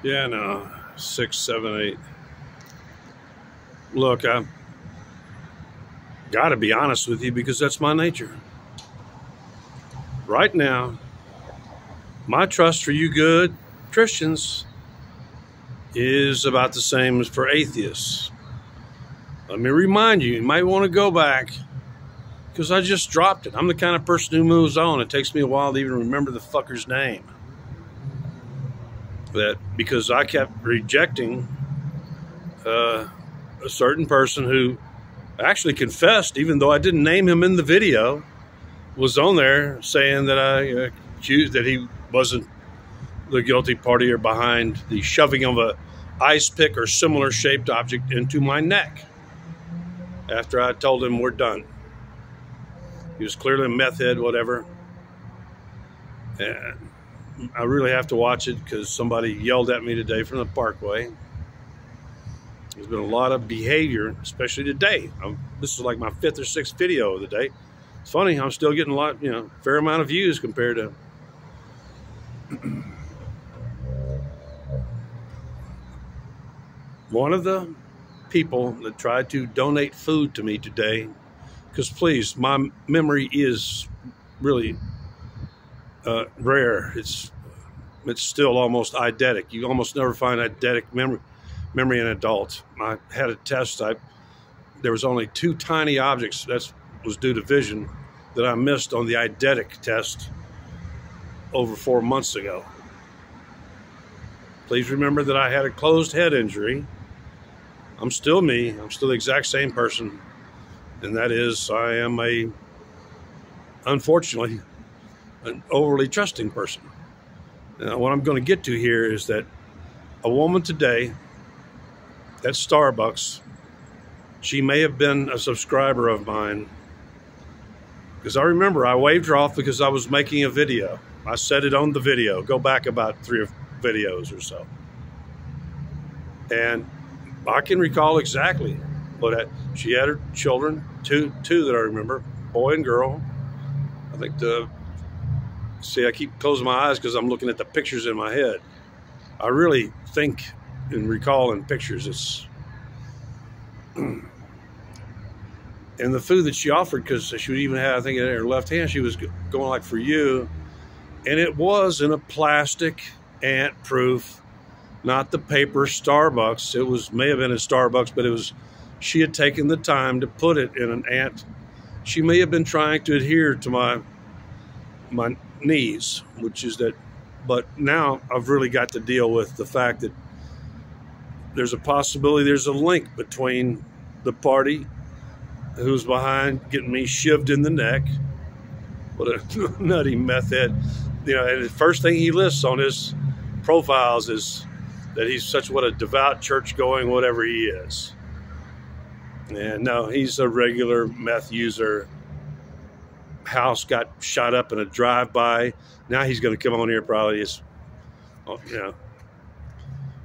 Yeah, no, 6, 7, 8. Look, I got to be honest with you because that's my nature. Right now, my trust for you good Christians is about the same as for atheists. Let me remind you, you might want to go back because I just dropped it. I'm the kind of person who moves on. It takes me a while to even remember the fucker's name. That because I kept rejecting a certain person who actually confessed, even though I didn't name him in the video, was on there saying that I accused that he wasn't the guilty party or behind the shoving of a ice pick or similar shaped object into my neck after I told him we're done. He was clearly a meth head, whatever. And I really have to watch it because somebody yelled at me today from the Parkway. There's been a lot of behavior, especially today. This is like my 5th or 6th video of the day. It's funny, I'm still getting a lot, fair amount of views compared to one of the people that tried to donate food to me today, because please, my memory is really rare. It's still almost eidetic. You almost never find eidetic memory in adults. I had a test. There was only 2 tiny objects that was due to vision that I missed on the eidetic test over 4 months ago. Please remember that I had a closed head injury. I'm still me. I'm still the exact same person. And that is, I am unfortunately, an overly trusting person. Now, what I'm going to get to here is that a woman today at Starbucks, she may have been a subscriber of mine, because I remember I waved her off because I was making a video. I said it on the video. Go back about 3 videos or so. And I can recall exactly what she had her children, two that I remember, boy and girl. I think I keep closing my eyes because I'm looking at the pictures in my head. I really think and recall in pictures. It's and the food that she offered, because she would even have, I think in her left hand, she was going like, for you. And it was in a plastic ant-proof, not the paper Starbucks. It may have been a Starbucks, but she had taken the time to put it in an ant. She may have been trying to adhere to my needs, which is that, but now I've really got to deal with the fact that there's a possibility, there's a link between the party who's behind getting me shivved in the neck. What a nutty meth head. And the first thing he lists on his profiles is that he's what a devout church-going whatever he is. And no, he's a regular meth user. House got shot up in a drive-by. Now he's going to come on here probably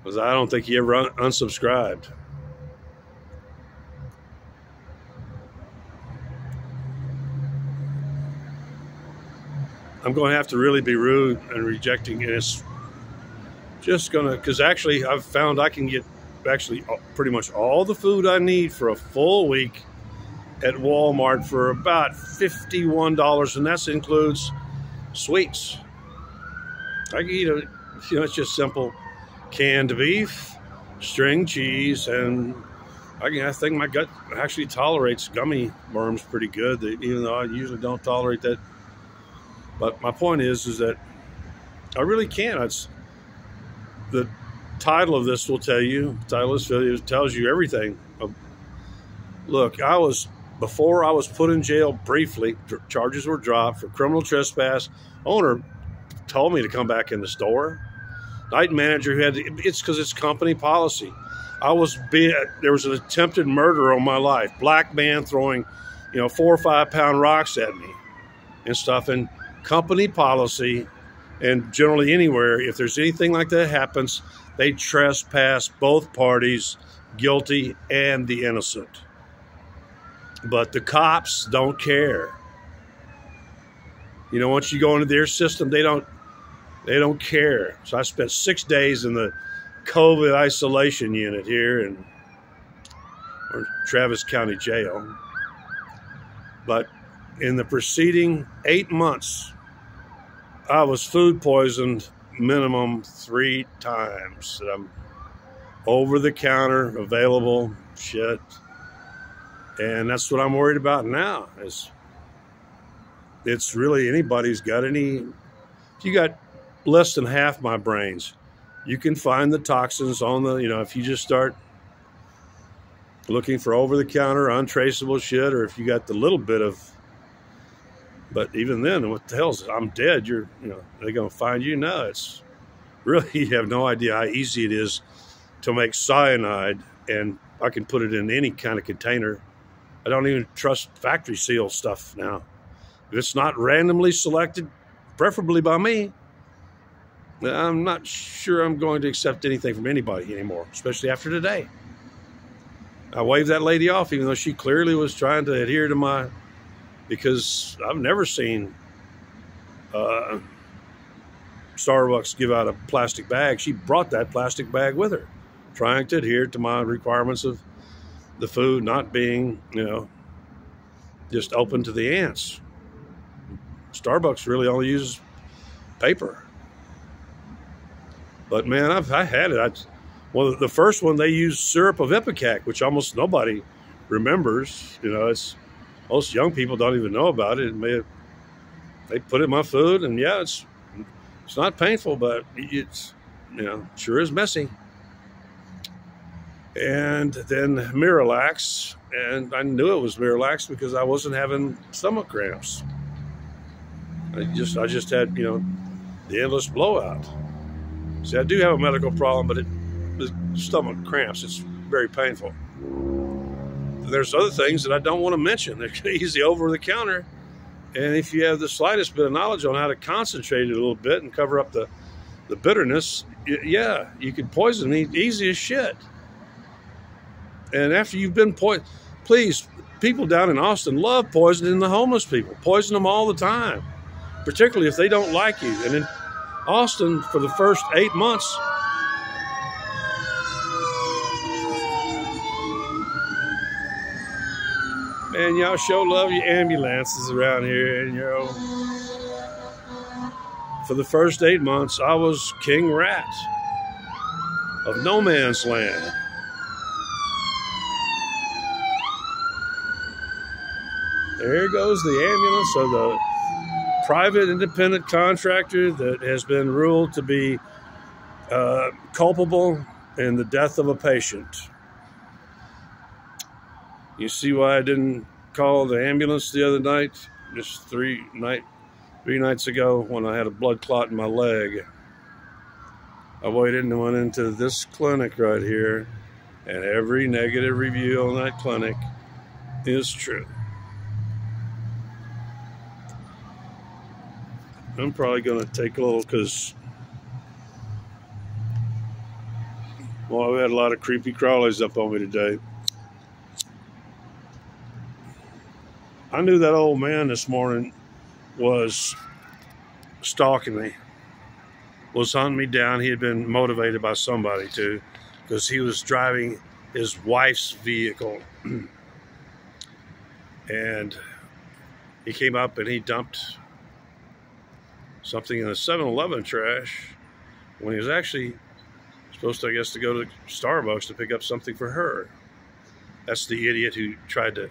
because I don't think he ever unsubscribed. I'm going to have to really be rude and rejecting, and it's just going to, because actually I've found I can get pretty much all the food I need for a full week at Walmart for about $51, and that includes sweets. I can eat it's just simple canned beef, string cheese, and I think my gut actually tolerates gummy worms pretty good, even though I usually don't tolerate that. But my point is that I really can't. The title of this will tell you, the title of this video tells you everything. Look, before I was put in jail briefly, charges were dropped for criminal trespass. Owner told me to come back in the store. Night manager it's because it's company policy. There was an attempted murder on my life. Black man throwing, 4 or 5 pound rocks at me and stuff. And company policy, and generally anywhere, if there's anything like that happens, they trespass both parties, guilty and the innocent. But the cops don't care. Once you go into their system, they don't care. So I spent 6 days in the COVID isolation unit here in Travis County Jail. But in the preceding 8 months, I was food poisoned minimum 3 times. That I'm over the counter, available shit. And that's what I'm worried about now. It's really anybody's got any. If you got less than half my brains, you can find the toxins on the, if you just start looking for over-the-counter, untraceable shit, or if you got the little bit of, but even then, what the hell's, I'm dead, they're going to find you? No, it's really, you have no idea how easy it is to make cyanide, and I can put it in any kind of container. I don't even trust factory seal stuff now. If it's not randomly selected, preferably by me, I'm not sure I'm going to accept anything from anybody anymore, especially after today. I waved that lady off, even though she clearly was trying to adhere to because I've never seen Starbucks give out a plastic bag. She brought that plastic bag with her, trying to adhere to my requirements of the food not being, just open to the ants. Starbucks really only uses paper. But man, I had it. The first one, they used syrup of Ipecac, which almost nobody remembers. It's most young people don't even know about it. They put it in my food, and yeah, it's not painful, but it's sure is messy. And then Miralax, and I knew it was Miralax because I wasn't having stomach cramps. I just had the endless blowout. See, I do have a medical problem, but the stomach cramps, it's very painful. There's other things that I don't want to mention. They're easy over the counter. And if you have the slightest bit of knowledge on how to concentrate it a little bit and cover up the bitterness, yeah, you can poison me easy as shit. And after you've been poisoned, please, people down in Austin love poisoning the homeless people. Poison them all the time, particularly if they don't like you. And in Austin, for the first 8 months, man, y'all sure love your ambulances around here. And for the first 8 months, I was King Rat of no man's land. There goes the ambulance of the private independent contractor that has been ruled to be culpable in the death of a patient. You see why I didn't call the ambulance the other night, just three nights ago when I had a blood clot in my leg. I waited and went into this clinic right here, and every negative review on that clinic is true. I'm probably going to take a little because, well, we had a lot of creepy crawlies up on me today. I knew that old man this morning was stalking me, was hunting me down. He had been motivated by somebody too, because he was driving his wife's vehicle. And he came up and he dumped something in the 7-Eleven trash when he was actually supposed to, I guess, to go to Starbucks to pick up something for her. That's the idiot who tried to.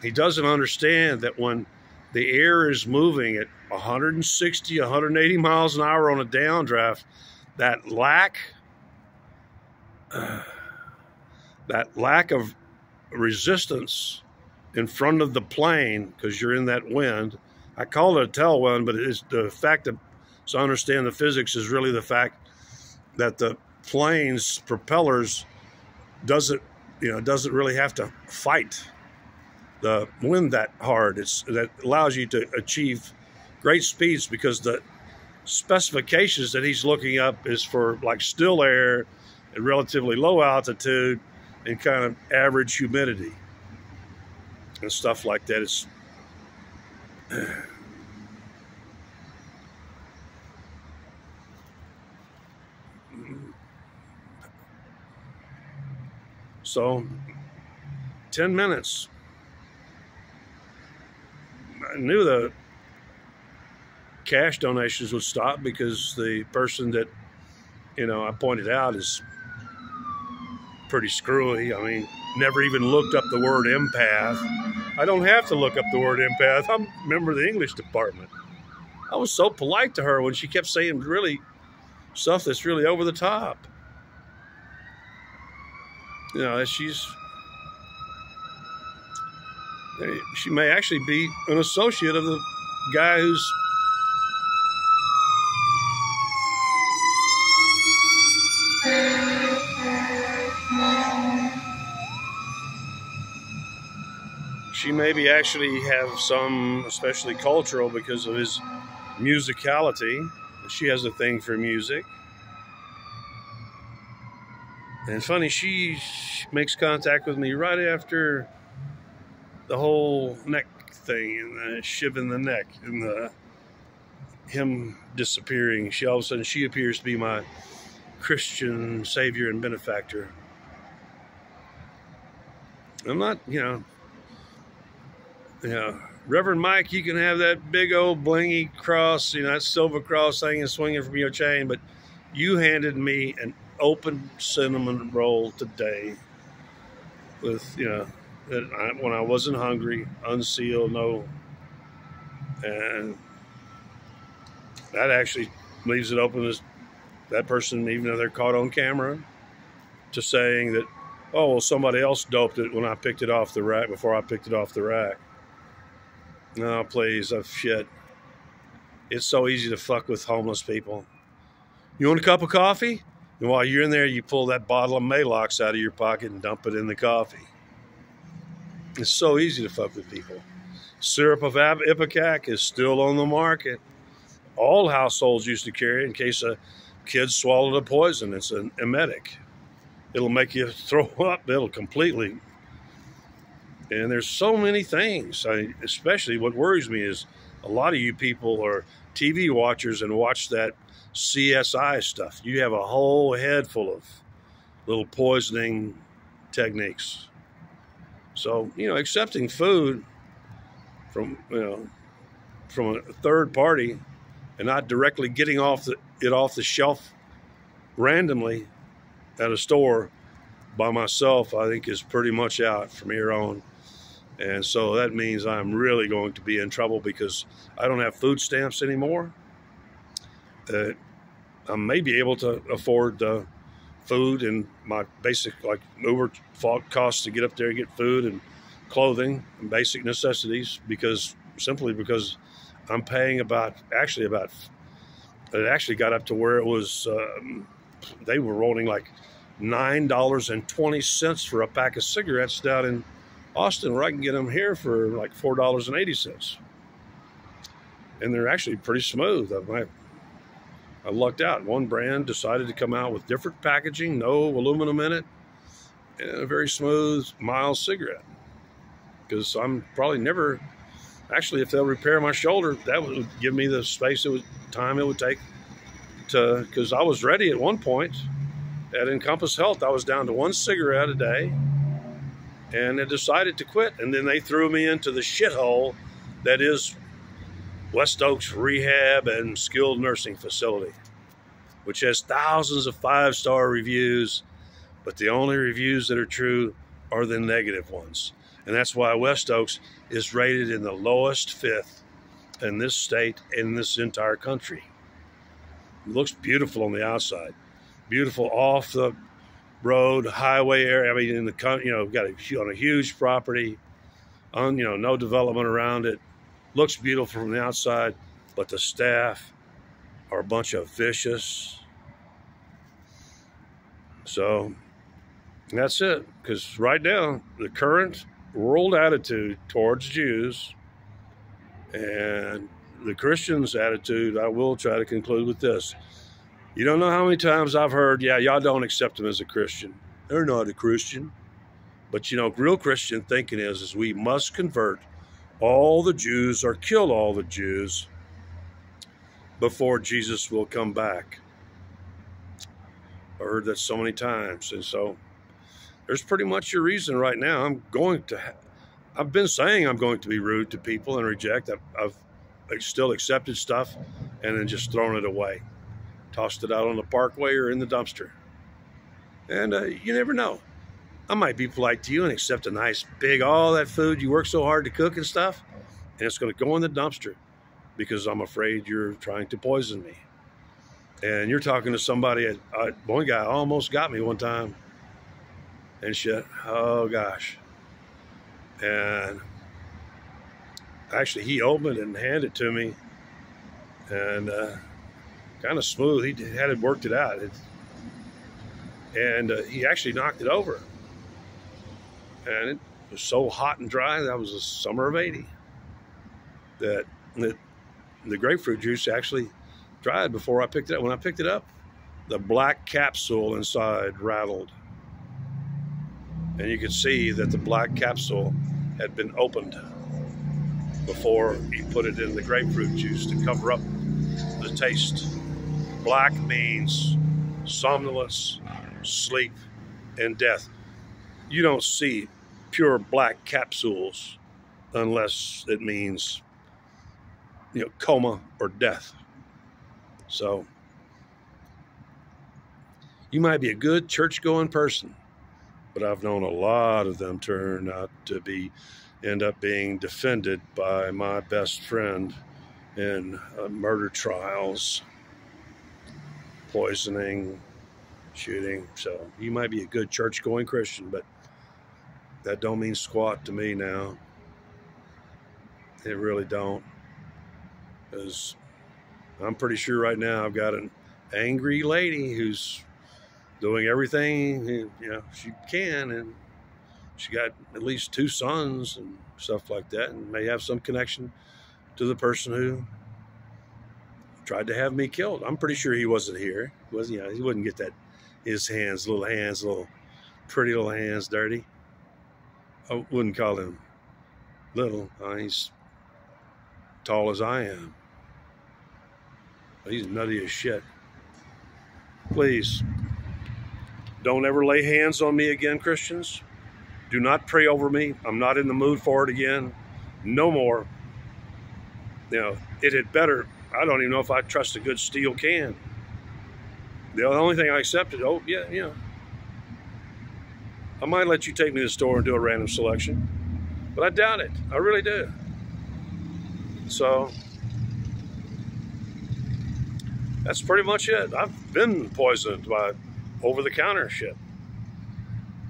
He doesn't understand that when the air is moving at 160, 180 miles an hour on a downdraft, that lack of resistance in front of the plane, because you're in that wind. I call it a tailwind, but it's the fact that, so I understand the physics, is really the fact that the plane's propellers doesn't really have to fight the wind that hard. That allows you to achieve great speeds, because the specifications that he's looking up is for like still air at relatively low altitude and kind of average humidity and stuff like that. It's So 10 minutes. I knew the cash donations would stop because the person that, I pointed out is pretty screwy. I mean, never even looked up the word empath. I don't have to look up the word empath. I'm a member of the English department. I was so polite to her when she kept saying really stuff that's really over the top. She may actually be an associate of the guy who's she maybe actually have some, especially cultural, because of his musicality. She has a thing for music. And funny, she makes contact with me right after the whole neck thing and the shiv in the neck and him disappearing. All of a sudden, she appears to be my Christian savior and benefactor. I'm not, Reverend Mike, you can have that big old blingy cross, that silver cross hanging swinging from your chain, but you handed me an open cinnamon roll today with, when I wasn't hungry, unsealed, no. And that actually leaves it open as that person, even though they're caught on camera, to saying that, oh, well, somebody else doped it when I picked it off the rack, before I picked it off the rack. No, please, shit. It's so easy to fuck with homeless people. You want a cup of coffee? And while you're in there, you pull that bottle of Maalox out of your pocket and dump it in the coffee. It's so easy to fuck with people. Syrup of Ipecac is still on the market. All households used to carry it in case a kid swallowed a poison. It's an emetic. It'll make you throw up. It'll completely. And there's so many things. Especially what worries me is a lot of you people are TV watchers and watch that CSI stuff. You have a whole head full of little poisoning techniques. So, accepting food from a third party and not directly getting it off the shelf randomly at a store by myself, I think is pretty much out from here on. And so that means I'm really going to be in trouble because I don't have food stamps anymore. I may be able to afford the food and my basic, like Uber costs to get up there and get food and clothing and basic necessities, simply because I'm paying it actually got up to where it was, they were rolling like $9.20 for a pack of cigarettes down in Austin, where I can get them here for like $4.80. And they're actually pretty smooth. I lucked out. One brand decided to come out with different packaging, no aluminum in it, and a very smooth, mild cigarette. Because I'm probably never, actually, if they'll repair my shoulder, that would give me the time it would take to, because I was ready at one point at Encompass Health. I was down to one cigarette a day, and I decided to quit. And then they threw me into the shithole that is West Oaks Rehab and Skilled Nursing Facility, which has thousands of 5-star reviews, but the only reviews that are true are the negative ones. And that's why West Oaks is rated in the lowest 5th in this state, in this entire country. It looks beautiful on the outside. Beautiful off the road, highway area. I mean, got on a huge property, no development around it. Looks beautiful from the outside, but the staff are a bunch of vicious. So that's it. Because right now, the current world attitude towards Jews and the Christians' attitude, I will try to conclude with this. You don't know how many times I've heard, yeah, y'all don't accept them as a Christian. They're not a Christian. But real Christian thinking is we must convert all the Jews or kill all the Jews before Jesus will come back. I heard that so many times. And so there's pretty much your reason right now. I've been saying I'm going to be rude to people and reject. I've still accepted stuff and then just thrown it away, tossed it out on the parkway or in the dumpster. And you never know. I might be polite to you and accept a nice big, all that food you work so hard to cook and stuff, and it's going to go in the dumpster because I'm afraid you're trying to poison me. And you're talking to somebody, one guy almost got me one time and shit. Oh gosh. And actually he opened it and handed it to me, and kind of smooth. He had worked it out. And he actually knocked it over. And it was so hot and dry. That was the summer of '80. That the grapefruit juice actually dried before I picked it up. When I picked it up, the black capsule inside rattled. And you could see that the black capsule had been opened before he put it in the grapefruit juice to cover up the taste. Black means somnolence, sleep, and death. You don't see pure black capsules unless it means, coma or death. So you might be a good church-going person, but I've known a lot of them turn out to end up being defended by my best friend in murder trials, poisoning, shooting. So you might be a good church-going Christian, but that don't mean squat to me now. It really don't. Because I'm pretty sure right now I've got an angry lady who's doing everything she can, and she got at least 2 sons and stuff like that, and may have some connection to the person who tried to have me killed. I'm pretty sure he wasn't here. He wouldn't get his little pretty little hands dirty. I wouldn't call him little. He's tall as I am. He's nutty as shit. Please, don't ever lay hands on me again, Christians. Do not pray over me. I'm not in the mood for it again. No more. It had better. I don't even know if I trust a good steel can. The only thing I accepted, I might let you take me to the store and do a random selection, but I doubt it. I really do. So that's pretty much it. I've been poisoned by over-the-counter shit.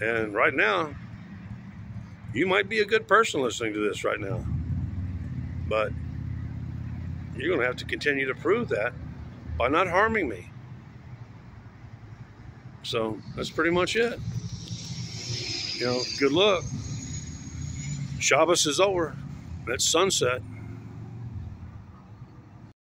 And right now, you might be a good person listening to this right now, but you're going to have to continue to prove that by not harming me. So that's pretty much it. Good luck. Shabbos is over. It's sunset.